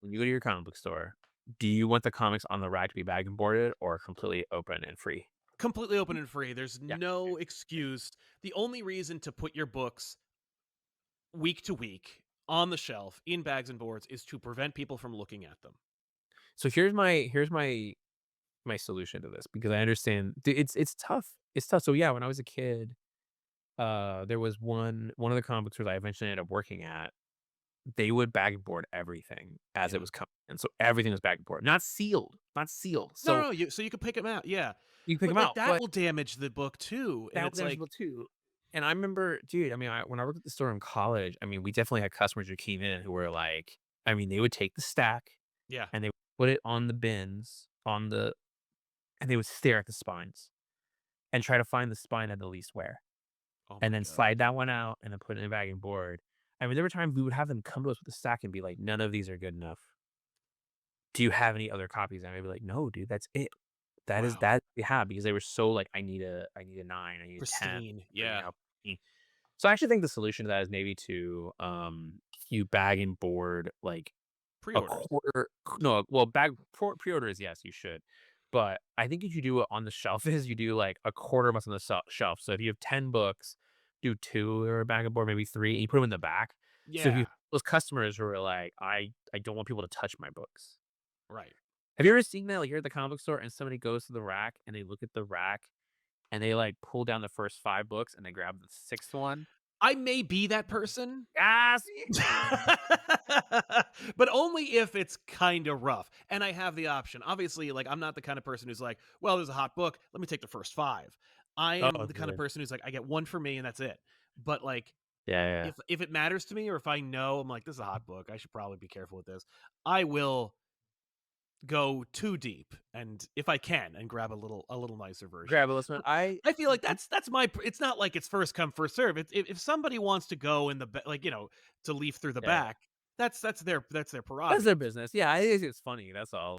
when you go to your comic book store, do you want the comics on the rack to be bag and boarded or completely open and free? Completely open and free. There's Yeah. no excuse. The only reason to put your books week to week on the shelf in bags and boards is to prevent people from looking at them. So here's my solution to this because I understand it's tough. It's tough. So yeah, when I was a kid, there was one of the comic book stores I eventually ended up working at. They would bag and board everything as it Yeah. was coming, and so everything was bag and board, not sealed, not sealed. No, no, So no, so you could pick them out, yeah. you can pick But, them like, out, that but will damage the book too, and that it's was like manageable too. And I remember, dude, I mean, when I worked at the store in college, I mean, we definitely had customers who came in who were like, I mean, they would take the stack yeah. and they would put it on the bins and they would stare at the spines and try to find the spine at the least wear, Oh and my then god. slide that one out and then put it in a bag and board. I mean, there were times we would have them come to us with a stack and be like, "None of these are good enough. Do you have any other copies?" And I'd be like, "No, dude, that's it. That is Wow. that we have," because they were so like, I need a 9, I need a 10, Pristine, or, yeah. so I actually think the solution to that is maybe to, you bag and board, like, a Pre-orders. quarter no, well, bag pre-orders, yes, you should, but I think if you do it on the shelf is you do, like, a quarter month on the shelf, so if you have 10 books, do 2 or a bag and board, maybe 3, and you put them in the back, so if you Yeah, those customers who are like, "I don't want people to touch my books." right. Have you ever seen that, like, you're at the comic book store and somebody goes to the rack and they look at the rack and they, like, pull down the first 5 books and they grab the 6th one? I may be that person, Ah, see? but only if it's kinda rough, and I have the option. Obviously, like, I'm not the kind of person who's like, "Well, there's a hot book, let me take the first 5." I am Oh, the kind of good. person who's like, "I get 1 for me and that's it." But, like, Yeah, yeah. if it matters to me or if I know I'm like, "This is a hot book, I should probably be careful with this," I will go too deep, and if I can, and grab a little nicer version. Grab a list, man. But I feel like that's my it's not like it's first come, first serve. It's if somebody wants to go in the like, to leaf through the Yeah, yeah. back, that's their That's their prerogative. business. Yeah, I think it's funny, that's all.